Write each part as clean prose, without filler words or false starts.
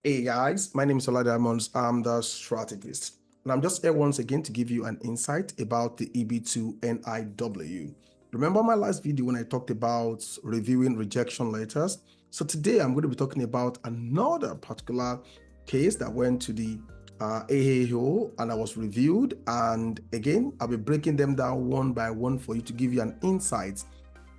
Hey guys, my name is Ola Diamonds. I'm the strategist. And I'm just here once again to give you an insight about the EB2-NIW. Remember my last video when I talked about reviewing rejection letters? So today I'm going to be talking about another particular case that went to the AAO and I was reviewed. And again, I'll be breaking them down one by one for you to give you an insight.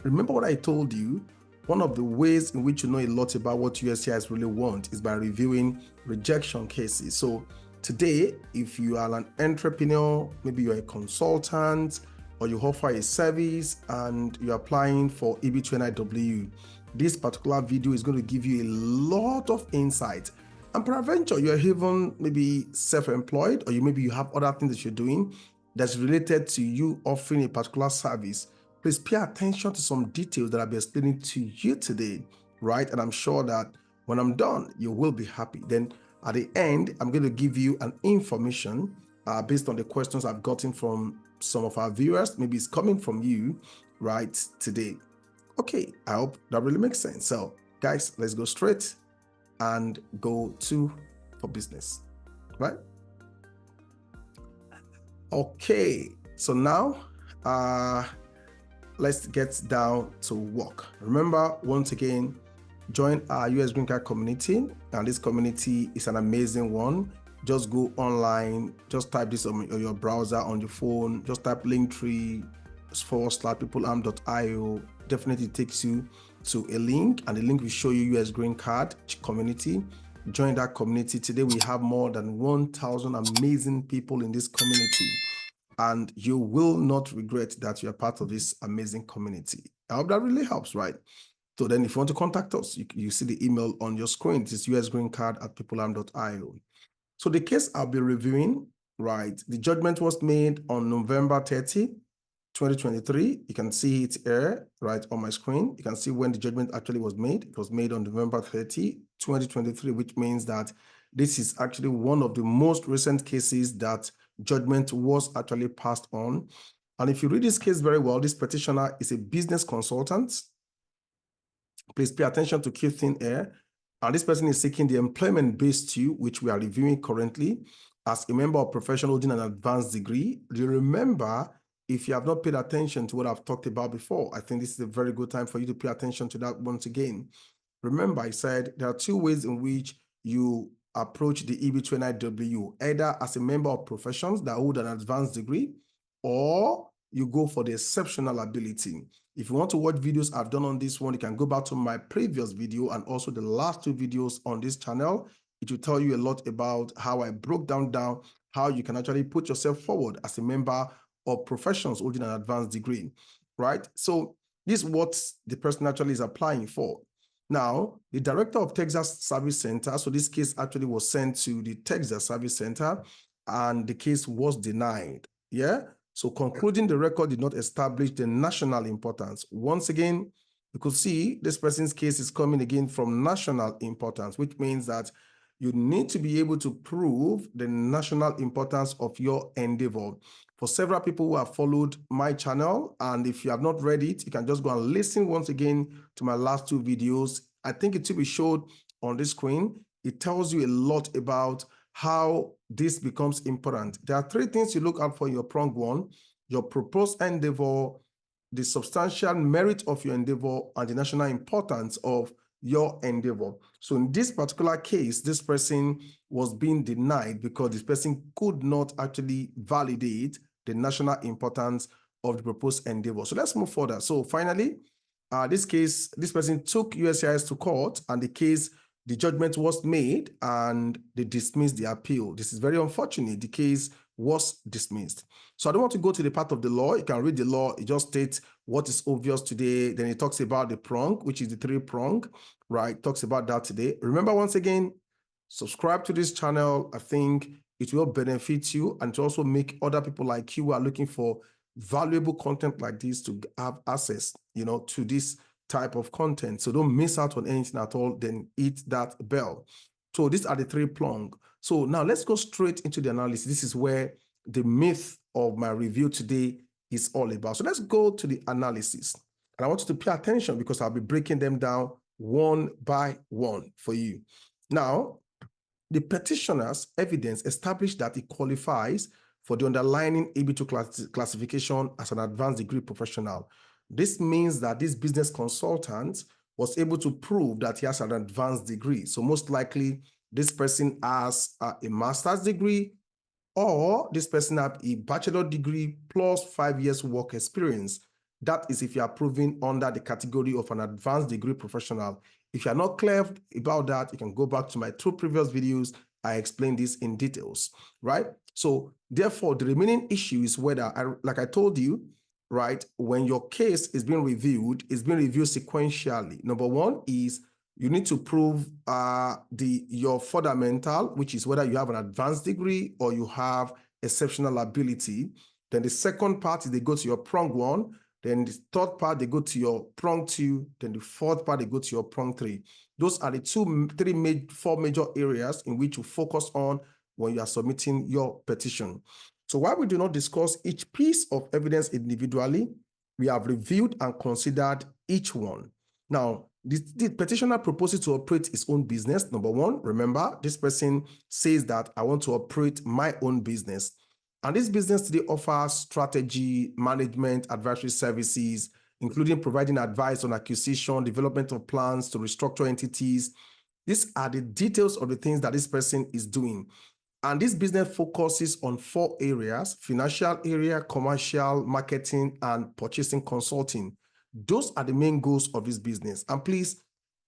Remember what I told you? One of the ways in which you know a lot about what USCIS really want is by reviewing rejection cases. So today, if you are an entrepreneur, maybe you're a consultant, or you offer a service and you're applying for EB2-NIW, this particular video is going to give you a lot of insight. And peradventure, you're even maybe self-employed, or maybe you have other things that you're doing that's related to you offering a particular service. Please pay attention to some details that I'll be explaining to you today, right? And I'm sure that when I'm done, you will be happy. Then at the end, I'm going to give you an information based on the questions I've gotten from some of our viewers. Maybe it's coming from you right today. Okay, I hope that really makes sense. So guys, let's go straight and go for business, right? Okay, so now, let's get down to work. Remember, once again, join our US Green Card community. And this community is an amazing one. Just go online, just type this on your browser, on your phone, just type linktr.ee/peoplearm.io. Definitely takes you to a link, and the link will show you US Green Card community. Join that community. Today we have more than 1,000 amazing people in this community, and you will not regret that you're part of this amazing community. I hope that really helps, right? So then if you want to contact us, you see the email on your screen. It is usgreencard@peoplearm.io. So the case I'll be reviewing, right, the judgment was made on November 30, 2023. You can see it here, right, on my screen. You can see when the judgment actually was made. It was made on November 30, 2023, which means that this is actually one of the most recent cases that judgment was actually passed on. And if you read this case very well, this petitioner is a business consultant. Please pay attention to key thing here. And this person is seeking the employment-based due, which we are reviewing currently, as a member of profession holding an advanced degree. Do you remember, if you have not paid attention to what I've talked about before, I think this is a very good time for you to pay attention to that once again. Remember, I said there are two ways in which you approach the EB2-NIW, either as a member of professions that hold an advanced degree, or you go for the exceptional ability. If you want to watch videos I've done on this one, you can go back to my previous video and also the last two videos on this channel. It will tell you a lot about how I broke down how you can actually put yourself forward as a member of professions holding an advanced degree, right? So this is what the person actually is applying for. Now, the director of Texas Service Center, so this case actually was sent to the Texas Service Center and the case was denied, yeah? So concluding the record did not establish the national importance. Once again, you could see this person's case is coming again from national importance, which means that you need to be able to prove the national importance of your endeavor. For several people who have followed my channel, and if you have not read it, you can just go and listen once again to my last two videos. I think it will be showed on the screen. It tells you a lot about how this becomes important. There are three things you look out for in your prong one: your proposed endeavor, the substantial merit of your endeavor, and the national importance of your endeavor. So in this particular case, this person was being denied because this person could not actually validate the national importance of the proposed endeavor. So let's move further. So finally, this person took USCIS to court, and the judgment was made and they dismissed the appeal. This is very unfortunate. The case was dismissed. So I don't want to go to the part of the law. You can read the law. It just states what is obvious today. Then it talks about the prong, which is the three prong, right? It talks about that today. Remember, once again, subscribe to this channel. I think it will benefit you and to also make other people like you who are looking for valuable content like this to have access, to this type of content. So don't miss out on anything at all. Then hit that bell. So these are the three prong. So now let's go straight into the analysis. This is where the myth of my review today is all about. So let's go to the analysis. And I want you to pay attention because I'll be breaking them down one by one for you. Now, the petitioner's evidence established that he qualifies for the underlying EB2 classification as an advanced degree professional. This means that this business consultant was able to prove that he has an advanced degree. So most likely, this person has a master's degree, or this person has a bachelor degree plus 5 years work experience. That is if you are proven under the category of an advanced degree professional. If you are not clear about that, you can go back to my 2 previous videos. I explained this in details, right? So therefore, the remaining issue is whether, like I told you, right, when your case is being reviewed, it's being reviewed sequentially. Number one is you need to prove your fundamental, which is whether you have an advanced degree or you have exceptional ability. Then the second part is they go to your Prong 1. Then the third part, they go to your Prong 2. Then the fourth part, they go to your Prong 3. Those are the 4 major areas in which you focus on when you are submitting your petition. So while we do not discuss each piece of evidence individually, we have reviewed and considered each one. Now, the petitioner proposes to operate his own business. Number one, remember, this person says that I want to operate my own business. And this business today offers strategy, management, advisory services, including providing advice on acquisition, development of plans to restructure entities. These are the details of the things that this person is doing. And this business focuses on 4 areas: financial area, commercial, marketing, and purchasing consulting. Those are the main goals of this business. And please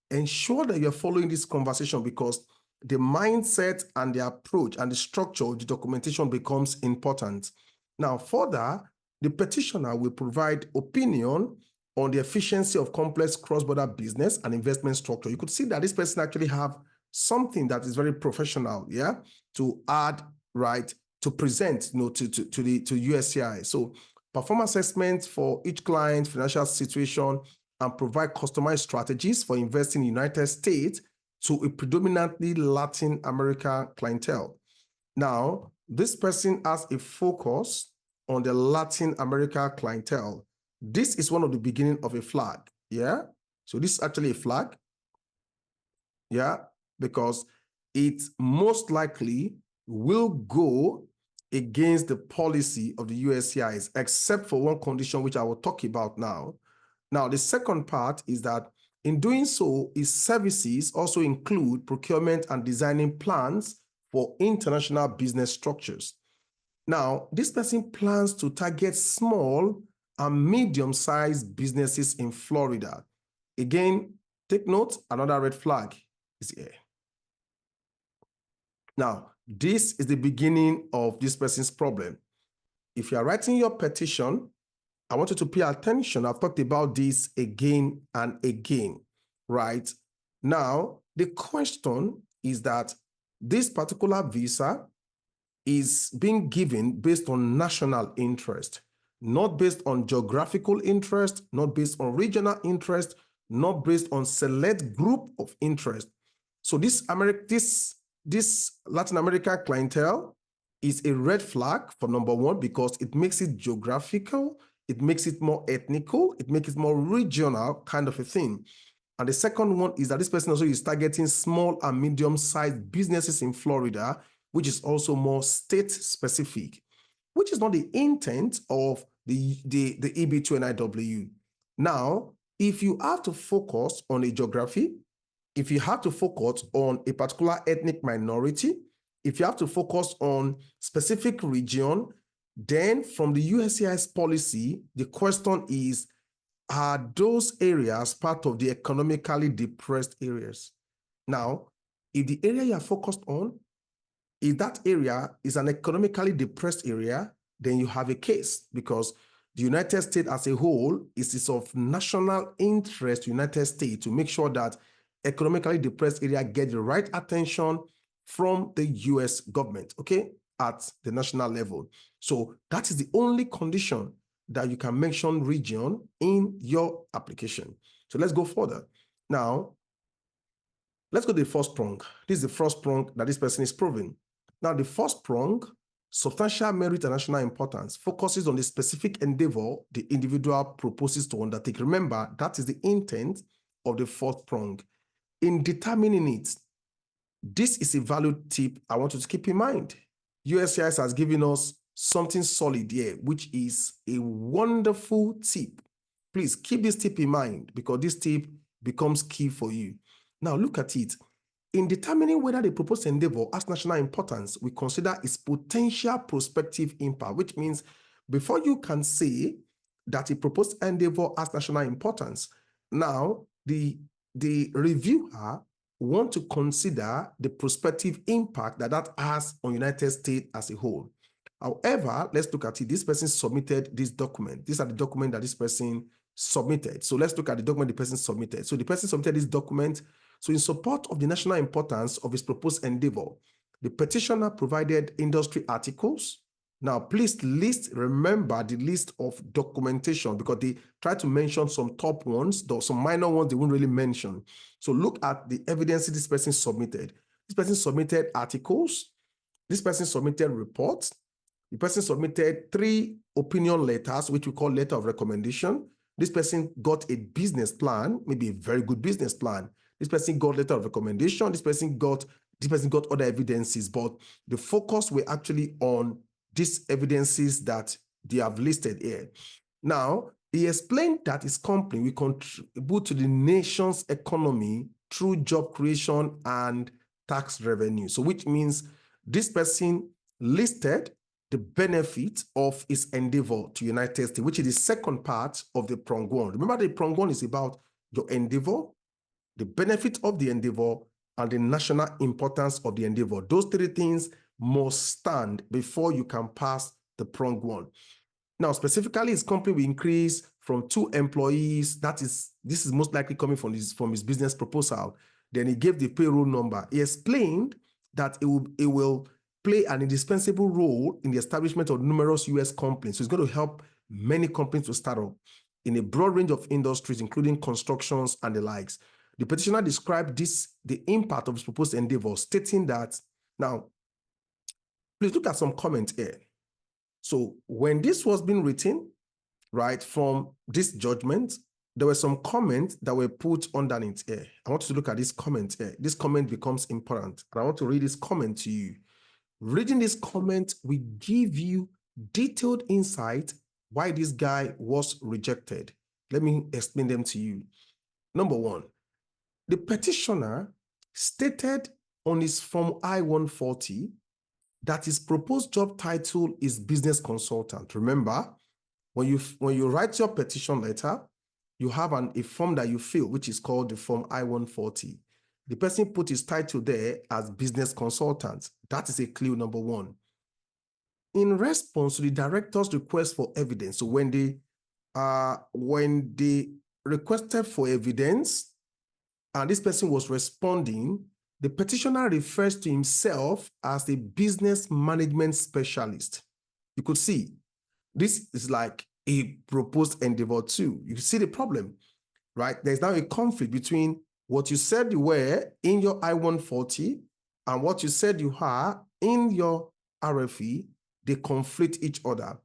ensure that you're following this conversation, because the mindset and the approach and the structure of the documentation becomes important. Now, further, the petitioner will provide opinion on the efficiency of complex cross-border business and investment structure. You could see that this person actually have something that is very professional, yeah, to add, right, to present, to USCIS. So perform assessments for each client's financial situation and provide customized strategies for investing in the United States to a predominantly Latin American clientele. Now, this person has a focus on the Latin America clientele. This is one of the beginning of a flag, yeah? So this is actually a flag, yeah? Because it most likely will go against the policy of the USCIS, except for one condition, which I will talk about now. Now, the second part is that in doing so, its services also include procurement and designing plans for international business structures. Now, this person plans to target small and medium-sized businesses in Florida. Again, take note, another red flag is here. Now, this is the beginning of this person's problem. If you are writing your petition, I want you to pay attention. I've talked about this again and again, right? Now, the question is that this particular visa is being given based on national interest, not based on geographical interest, not based on regional interest, not based on select group of interest. So this Latin American clientele is a red flag for number one, because it makes it geographical, it makes it more ethnical, it makes it more regional kind of a thing. And the second one is that this person also is targeting small and medium-sized businesses in Florida, which is also more state-specific, which is not the intent of the EB2-NIW. Now, if you have to focus on a geography, if you have to focus on a particular ethnic minority, if you have to focus on specific region, then from the USCIS policy, the question is, are those areas part of the economically depressed areas? Now, if the area you are focused on, if that area is an economically depressed area, then you have a case, because the United States as a whole is of national interest, United States, to make sure that economically depressed area get the right attention from the US government, okay, at the national level. So that is the only condition that you can mention region in your application. So let's go further. Now, let's go to the first prong. This is the first prong that this person is proving. Now, the first prong, substantial merit and national importance, focuses on the specific endeavor the individual proposes to undertake. Remember, that is the intent of the fourth prong. In determining it, this is a valued tip I want you to keep in mind. USCIS has given us something solid here, which is a wonderful tip. Please keep this tip in mind because this tip becomes key for you. Now look at it. In determining whether the proposed endeavor has national importance, we consider its potential prospective impact, which means before you can say that a proposed endeavor has national importance, now the reviewer want to consider the prospective impact that has on United States as a whole. However, let's look at it. This person submitted this document. These are the documents that this person submitted. So let's look at the document the person submitted. So the person submitted this document. So in support of the national importance of his proposed endeavor, the petitioner provided industry articles. Now, please remember the list of documentation because they try to mention some top ones, though some minor ones they won't really mention. So look at the evidence this person submitted. This person submitted articles. This person submitted reports. The person submitted 3 opinion letters, which we call letter of recommendation. This person got a business plan, maybe a very good business plan. This person got letter of recommendation. This person got other evidences, but the focus were actually on these evidences that they have listed here. Now, he explained that his company will contribute to the nation's economy through job creation and tax revenue. So which means this person listed the benefit of his endeavor to United States, which is the second part of the Prong 1. Remember, the Prong 1 is about your endeavor, the benefit of the endeavor, and the national importance of the endeavor. Those 3 things must stand before you can pass the Prong 1. Now, specifically, his company will increase from 2 employees. This is most likely coming from his business proposal. Then he gave the payroll number. He explained that it will play an indispensable role in the establishment of numerous U.S. companies. So it's going to help many companies to start up in a broad range of industries, including constructions and the likes. The petitioner described the impact of his proposed endeavor, stating that, now, please look at some comments here. So when this was being written, right, from this judgment, there were some comments that were put underneath here. I want you to look at this comment here. This comment becomes important, and I want to read this comment to you. Reading this comment will give you detailed insight why this guy was rejected. Let me explain them to you. Number 1, the petitioner stated on his Form I-140 that his proposed job title is business consultant. Remember, when you write your petition letter, you have a form that you fill, which is called the Form I-140. The person put his title there as business consultant. That is a clue number 1. In response to the director's request for evidence, so when they requested for evidence and this person was responding, the petitioner refers to himself as a business management specialist. You could see this is like a proposed endeavor too. You see the problem, right? There's now a conflict between what you said you were in your I-140 and what you said you are in your RFE. They conflict each other.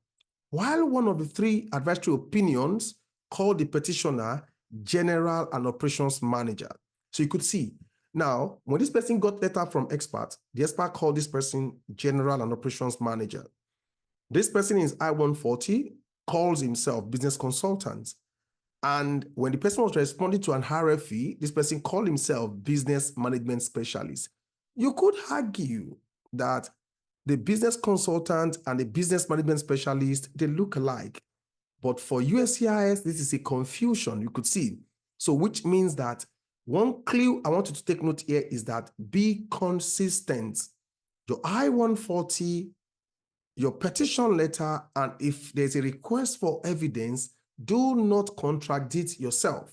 While one of the 3 advisory opinions called the petitioner general and operations manager. So you could see, now, when this person got letter from expert, the expert called this person general and operations manager. This person in I-140 calls himself business consultant. And when the person was responding to an RFE, this person called himself business management specialist. You could argue that the business consultant and the business management specialist, they look alike. But for USCIS, this is a confusion, you could see. So which means that one clue I want you to take note here is that be consistent. Your I-140, your petition letter, and if there's a request for evidence, do not contradict yourself.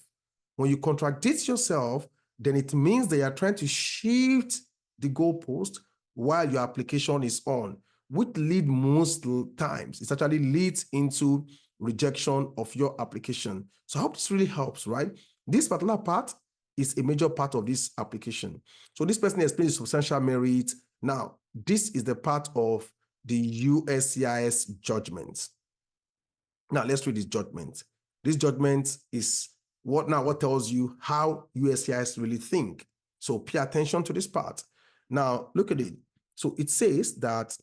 When you contradict yourself, then it means that you are trying to shift the goalpost while your application is on, which lead most times, it actually leads into rejection of your application. So I hope this really helps, right? This particular part is a major part of this application. So this person explains substantial merit. Now, this is the part of the USCIS judgment. Now, let's read this judgment. This judgment is what tells you how USCIS really think. So pay attention to this part. Now, look at it. So it says that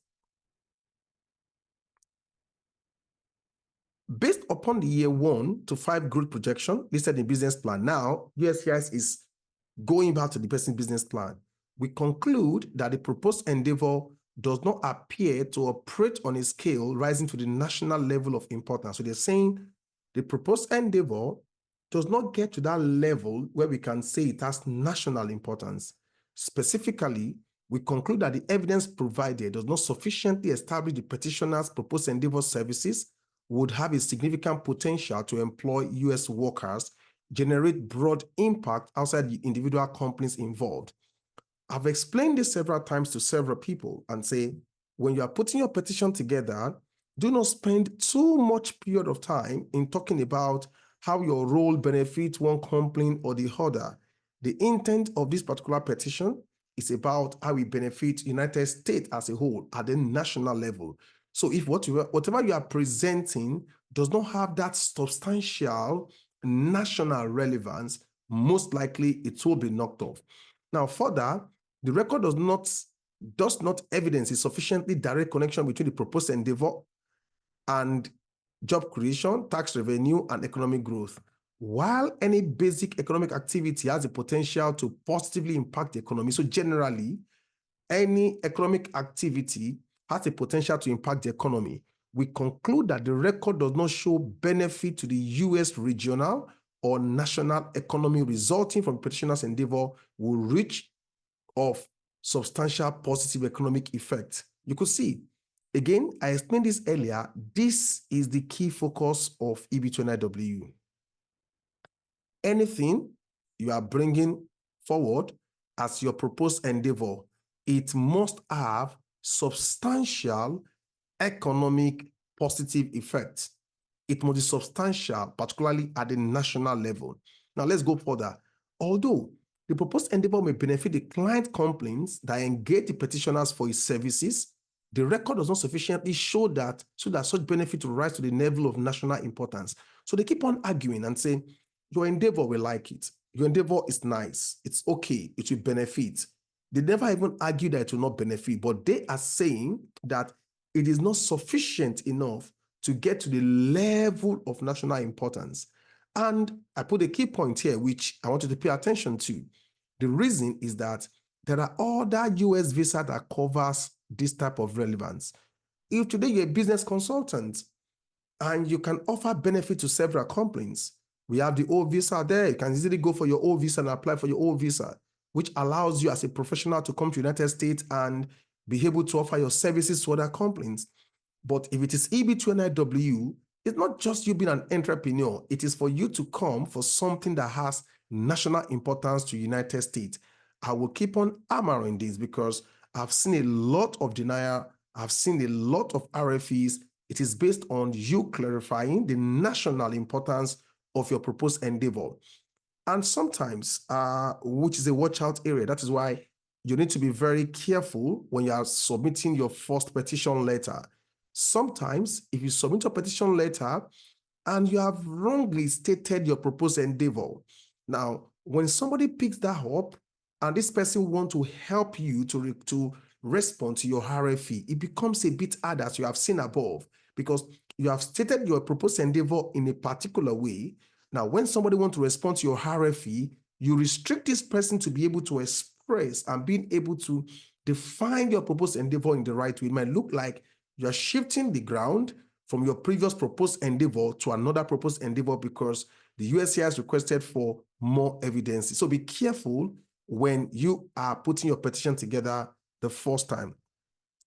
based upon the year 1 to 5 growth projection listed in business plan, now USCIS is going back to the person's business plan. We conclude that the proposed endeavor does not appear to operate on a scale rising to the national level of importance. So they're saying the proposed endeavor does not get to that level where we can say it has national importance. Specifically, we conclude that the evidence provided does not sufficiently establish the petitioner's proposed endeavor services would have a significant potential to employ U.S. workers, generate broad impact outside the individual companies involved. I've explained this several times to several people and say, when you are putting your petition together, do not spend too much period of time in talking about how your role benefits one company or the other. The intent of this particular petition is about how it benefits United States as a whole at the national level. So if whatever you are presenting does not have that substantial national relevance, most likely it will be knocked off. Now, further, the record does not evidence a sufficiently direct connection between the proposed endeavor and job creation, tax revenue, and economic growth. While any basic economic activity has the potential to positively impact the economy, so generally, any economic activity has the potential to impact the economy, we conclude that the record does not show benefit to the U.S. regional or national economy resulting from petitioner's endeavor will reach of substantial positive economic effect. You could see, again, I explained this earlier, this is the key focus of EB2-NIW. Anything you are bringing forward as your proposed endeavor, it must have substantial economic positive effect. It must be substantial, particularly at the national level. Now let's go further. Although the proposed endeavor may benefit the client companies that engage the petitioners for its services, the record does not sufficiently show that so that such benefit will rise to the level of national importance. So they keep on arguing and saying, your endeavor will like it. Your endeavor is nice. It's okay. It will benefit. They never even argue that it will not benefit, but they are saying that it is not sufficient enough to get to the level of national importance. And I put a key point here, which I want you to pay attention to. The reason is that there are other US visa that covers this type of relevance. If today you're a business consultant and you can offer benefit to several companies, we have the O visa there. You can easily go for your O visa and apply for your O visa, which allows you as a professional to come to the United States and be able to offer your services to other companies. But if it is EB2-NIW, it's not just you being an entrepreneur. It is for you to come for something that has national importance to the United States. I will keep on hammering this because I've seen a lot of denial. I've seen a lot of RFEs. It is based on you clarifying the national importance of your proposed endeavor. And sometimes, which is a watch out area, that is why you need to be very careful when you are submitting your first petition letter. Sometimes, if you submit a petition letter and you have wrongly stated your proposed endeavor, now, when somebody picks that up and this person wants to help you to respond to your RFE, it becomes a bit hard, as you have seen above, because you have stated your proposed endeavor in a particular way. Now, when somebody wants to respond to your RFE, you restrict this person to be able to express and being able to define your proposed endeavor in the right way. It might look like you are shifting the ground from your previous proposed endeavor to another proposed endeavor because the USCIS requested for more evidence. So be careful when you are putting your petition together the first time.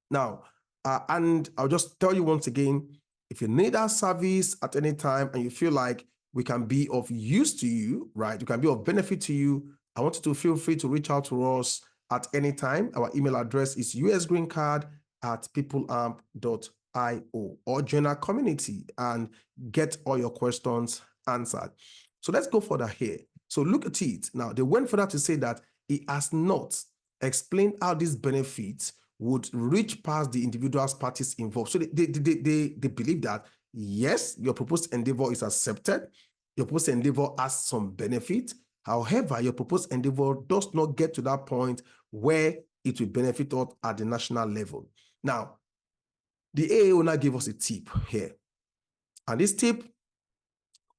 Now, and I'll just tell you once again, if you need our service at any time and you feel like we can be of use to you, right? We can be of benefit to you. I want you to feel free to reach out to us at any time. Our email address is usgreencard@peopleamp.io, or join our community and get all your questions answered. So let's go further here. So look at it. Now, they went further to say that it has not explained how these benefits would reach past the individual parties involved. So they believe that, yes, your proposed endeavor is accepted. Your proposed endeavor has some benefit. However, your proposed endeavor does not get to that point where it will benefit us at the national level. Now, the AAO now gave us a tip here. And this tip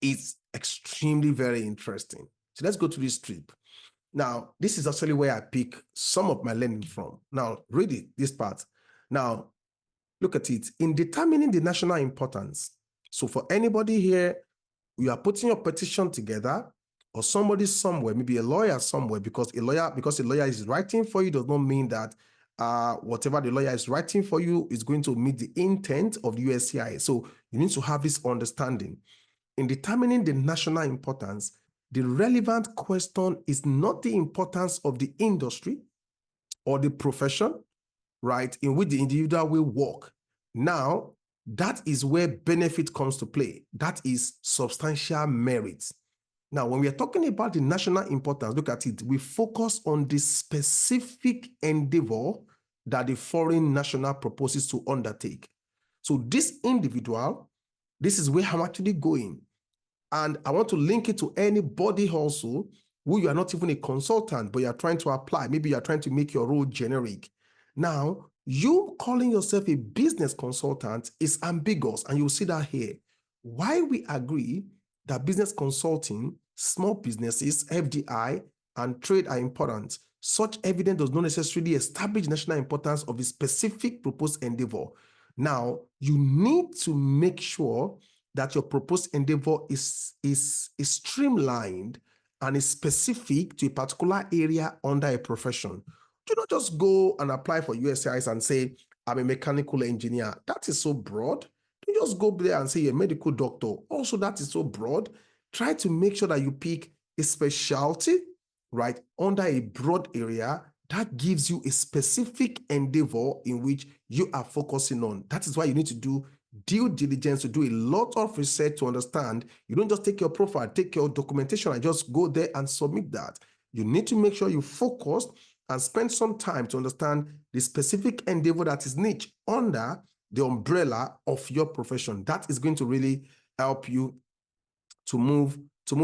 is extremely very interesting. So let's go to this tip. Now, this is actually where I pick some of my learning from. Now, read it, this part. Now, look at it. In determining the national importance, so for anybody here, you are putting your petition together, or somebody somewhere, maybe a lawyer somewhere, because a lawyer is writing for you does not mean that whatever the lawyer is writing for you is going to meet the intent of the USCIS. So you need to have this understanding. In determining the national importance, the relevant question is not the importance of the industry or the profession, right, in which the individual will work. Now, that is where benefit comes to play. That is substantial merit. Now, when we are talking about the national importance, look at it. We focus on the specific endeavor that the foreign national proposes to undertake. So this individual, this is where I'm actually going. And I want to link it to anybody also who you are not even a consultant, but you are trying to apply. Maybe you are trying to make your role generic. Now, you calling yourself a business consultant is ambiguous, and you'll see that here. Why we agree that business consulting, small businesses, FDI, and trade are important. Such evidence does not necessarily establish national importance of the specific proposed endeavor. Now, you need to make sure that your proposed endeavor is streamlined and is specific to a particular area under a profession. Do not just go and apply for USCIS and say, I'm a mechanical engineer. That is so broad. Don't just go there and say you're a medical doctor. Also, that is so broad. Try to make sure that you pick a specialty, right, under a broad area that gives you a specific endeavor in which you are focusing on. That is why you need to do due diligence, to do a lot of research to understand. You don't just take your profile, take your documentation and just go there and submit that. You need to make sure you focus and spend some time to understand the specific endeavor that is niche under the umbrella of your profession. That is going to really help you to move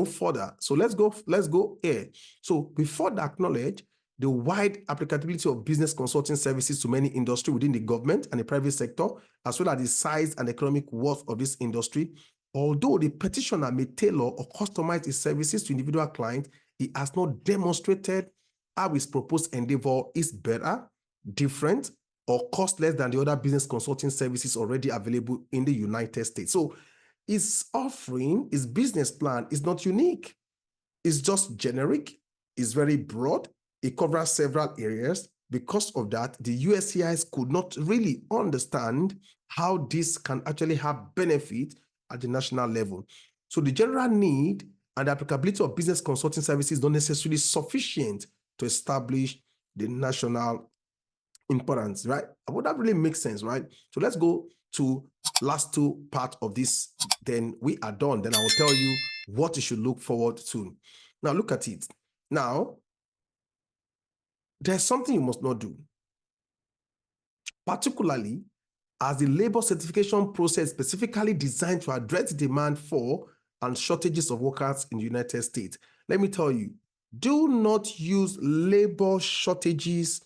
further. So let's go here. So before the acknowledge the wide applicability of business consulting services to many industries within the government and the private sector, as well as the size and economic worth of this industry, although the petitioner may tailor or customize his services to individual clients, he has not demonstrated how his proposed endeavor is better, different, or cost less than the other business consulting services already available in the United States. So his offering, his business plan is not unique. It's just generic. It's very broad. It covers several areas. Because of that, the USCIS could not really understand how this can actually have benefit at the national level. So the general need and the applicability of business consulting services is not necessarily sufficient to establish the national importance, right? Would that really make sense, right? So let's go to last two parts of this. Then we are done. Then I will tell you what you should look forward to. Now look at it. Now, there's something you must not do, particularly as the labor certification process specifically designed to address the demand for and shortages of workers in the United States. Let me tell you, do not use labor shortages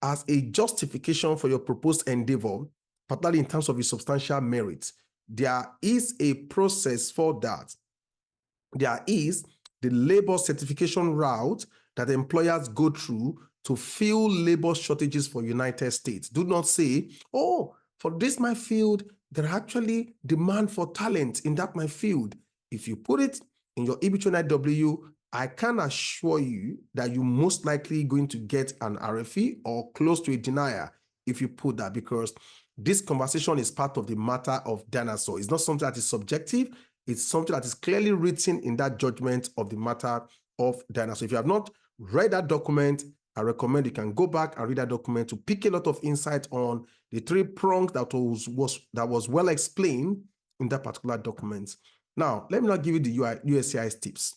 as a justification for your proposed endeavor, particularly in terms of your substantial merit. There is a process for that. There is the labor certification route that employers go through to fill labor shortages for United States. Do not say, oh, for this my field, there are actually demand for talent in that my field. If you put it in your EB2-NIW, I can assure you that you're most likely going to get an RFE or close to a denier if you put that, because this conversation is part of the matter of dinosaur. It's not something that is subjective. It's something that is clearly written in that judgment of the matter of dinosaur. If you have not read that document, I recommend you can go back and read that document to pick a lot of insight on the three prongs that was well explained in that particular document. Now, let me not give you the USCIS tips.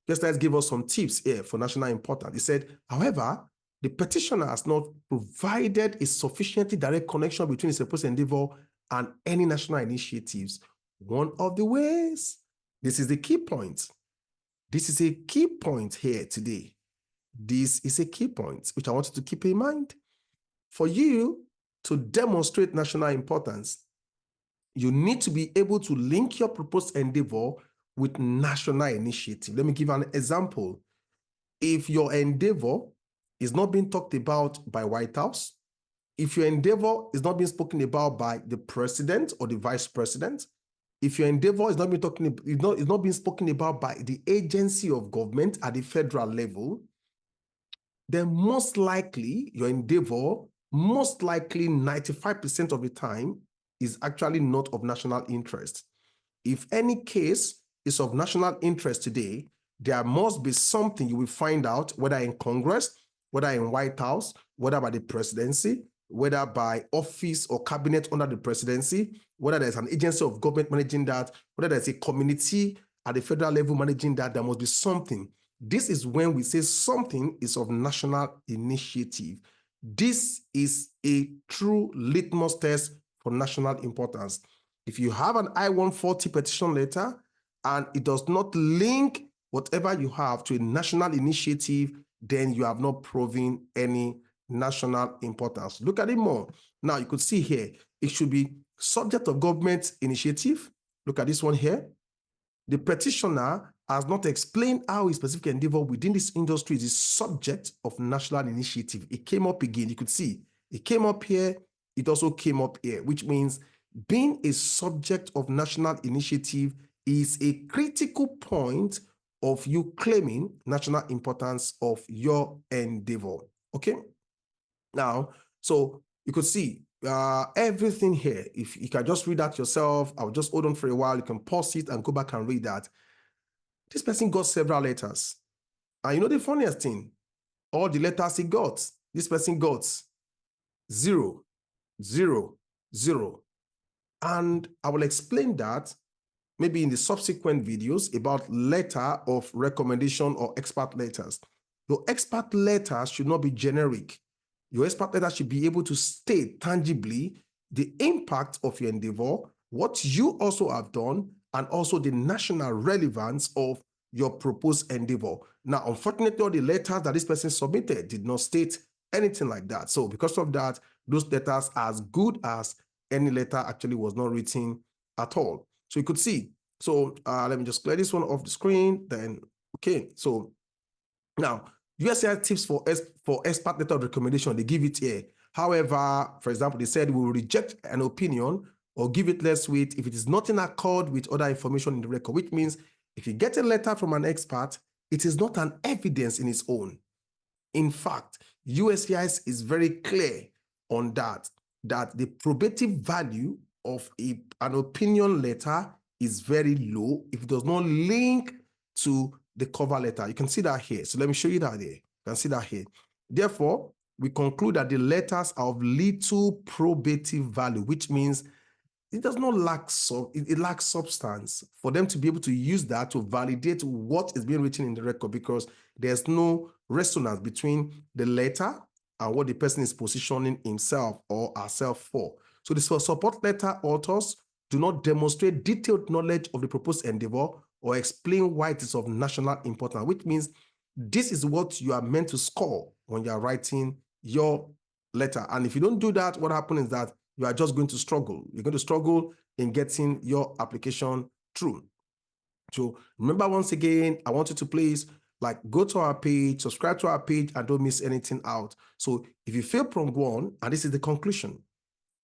Just let's give us some tips here for national importance. He said, however, the petitioner has not provided a sufficiently direct connection between his proposed endeavor and any national initiatives. One of the ways, this is the key point. This is a key point here today. This is a key point, which I want you to keep in mind. For you to demonstrate national importance, you need to be able to link your proposed endeavor with national initiative. Let me give an example. If your endeavor is not being talked about by White House, if your endeavor is not being spoken about by the president or the vice president, if your endeavor is not being spoken about by the agency of government at the federal level, then most likely your endeavor, most likely 95% of the time, is actually not of national interest. If any case is of national interest today, there must be something you will find out, whether in Congress, whether in White House, whether by the presidency, whether by office or cabinet under the presidency, whether there's an agency of government managing that, whether there's a community at the federal level managing that, there must be something. This is when we say something is of national initiative. This is a true litmus test for national importance. If you have an I-140 petition letter and it does not link whatever you have to a national initiative, then you have not proven any national importance. Look at it more. Now you could see here, it should be subject of government initiative. Look at this one here. The petitioner has not explained how a specific endeavor within this industry is subject of national initiative. It came up again. You could see it came up here. It also came up here, which means being a subject of national initiative is a critical point of you claiming national importance of your endeavor. Okay. Now, so you could see everything here. If you can just read that yourself, I'll just hold on for a while. You can pause it and go back and read that. This person got several letters. And you know the funniest thing? All the letters he got, this person got 0, 0, 0. And I will explain that maybe in the subsequent videos about letter of recommendation or expert letters. Your expert letters should not be generic. Your expert letter should be able to state tangibly the impact of your endeavor, what you also have done, and also the national relevance of your proposed endeavor. Now, unfortunately, all the letters that this person submitted did not state anything like that. So because of that, those letters are as good as any letter actually was not written at all. So you could see. So let me just clear this one off the screen. Then, okay. So now, USCIS tips for expert letter of recommendation, they give it here. However, for example, they said we will reject an opinion or give it less weight if it is not in accord with other information in the record, which means if you get a letter from an expert, it is not an evidence in its own. In fact, USCIS is very clear on that the probative value of an opinion letter is very low if it does not link to the cover letter. You can see that here. So let me show you that here. You can see that here. Therefore, we conclude that the letters are of little probative value, which means it does not lack it lacks substance for them to be able to use that to validate what is being written in the record, because there's no resonance between the letter and what the person is positioning himself or herself for. So the support letter authors do not demonstrate detailed knowledge of the proposed endeavor or explain why it is of national importance, which means this is what you are meant to score when you are writing your letter. And if you don't do that, what happens is that you are just going to struggle. You're going to struggle in getting your application through. So remember, once again, I want you to please go to our page, subscribe to our page, and don't miss anything out. So if you fail Prong 1, and this is the conclusion.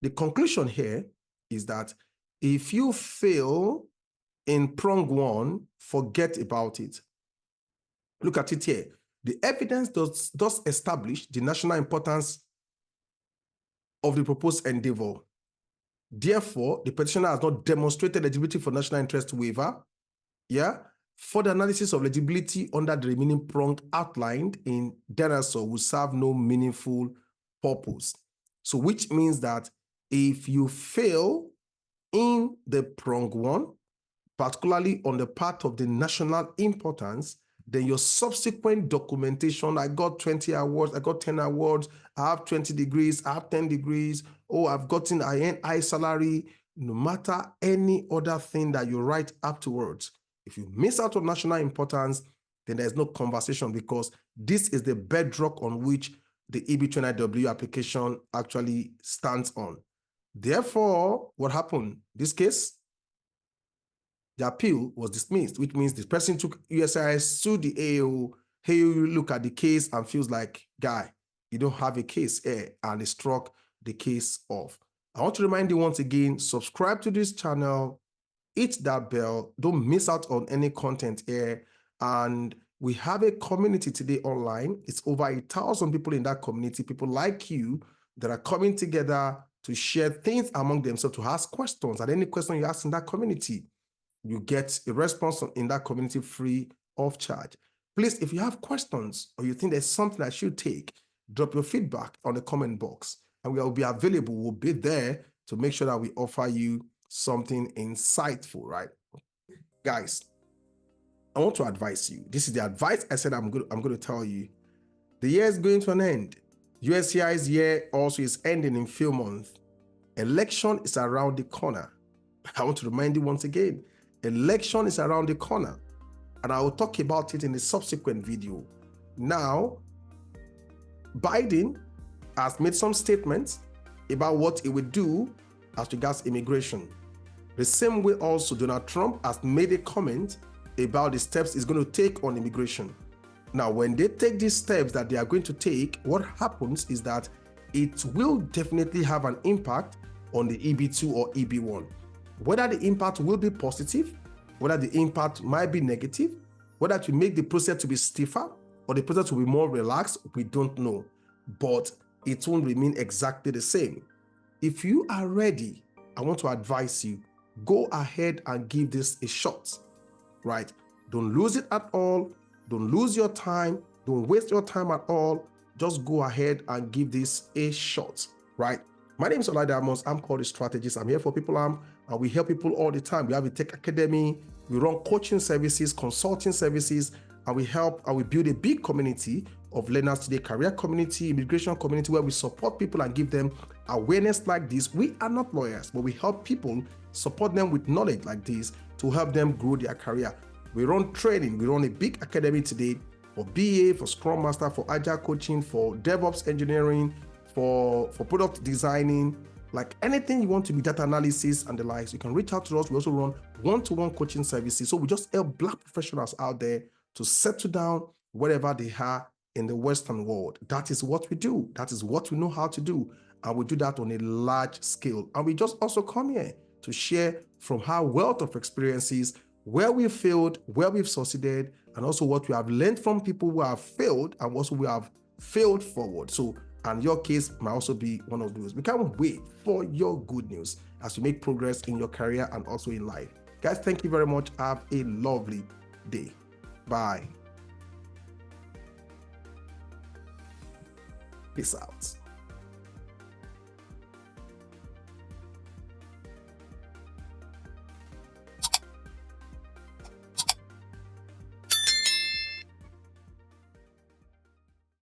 The conclusion here is that if you fail in Prong 1, forget about it. Look at it here. The evidence does establish the national importance of the proposed endeavor. Therefore, the petitioner has not demonstrated eligibility for national interest waiver. Yeah. Further analysis of eligibility under the remaining prong outlined in thereafter will serve no meaningful purpose. So which means that if you fail in the prong 1, particularly on the part of the national importance, then your subsequent documentation, I got 20 awards, I got 10 awards, I have 20 degrees, I have 10 degrees, oh, I've gotten a high salary, no matter any other thing that you write afterwards. If you miss out on national importance, then there's no conversation, because this is the bedrock on which the EB2-NIW application actually stands on. Therefore, what happened? This case, the appeal was dismissed, which means the person took USCIS to the AO. Hey, you look at the case and feels like, guy, you don't have a case here, and they struck the case off. I want to remind you once again, subscribe to this channel, hit that bell, don't miss out on any content here. And we have a community today online. It's over 1,000 people in that community, people like you that are coming together to share things among themselves, to ask questions. And any question you ask in that community, you get a response in that community free of charge. Please, if you have questions or you think there's something I should take, drop your feedback on the comment box, and we will be available. We'll be there to make sure that we offer you something insightful, right? Guys, I want to advise you. This is the advice I said I'm going to tell you. The year is going to an end. USCIS year also is ending in a few months. Election is around the corner. I want to remind you once again, election is around the corner, and I will talk about it in a subsequent video. Now, Biden has made some statements about what he would do as regards immigration. The same way also Donald Trump has made a comment about the steps he's going to take on immigration. Now, when they take these steps that they are going to take, what happens is that it will definitely have an impact on the EB2 or EB1. Whether the impact will be positive, whether the impact might be negative, whether to make the process to be stiffer or the process will be more relaxed, we don't know. But it won't remain exactly the same. If you are ready, I want to advise you, go ahead and give this a shot, right? Don't lose it at all. Don't lose your time. Don't waste your time at all. Just go ahead and give this a shot, right? My name is Olade Amos. I'm called a strategist. I'm here for people, and we help people all the time. We have a tech academy. We run coaching services, consulting services, and we help and we build a big community of learners today, career community, immigration community, where we support people and give them awareness like this. We are not lawyers, but we help people, support them with knowledge like this to help them grow their career. We run training. We run a big academy today for BA, for Scrum Master, for Agile coaching, for DevOps engineering, for product designing, like anything you want to be data analysis and the likes. You can reach out to us. We also run one-to-one coaching services. So we just help Black professionals out there to settle down wherever they are in the Western world. That is what we do. That is what we know how to do. And we do that on a large scale. And we just also come here to share from our wealth of experiences, where we failed, where we've succeeded, and also what we have learned from people who have failed and also we have failed forward. So, and your case might also be one of those. We can't wait for your good news as you make progress in your career and also in life. Guys, thank you very much. Have a lovely day. Bye. Peace out.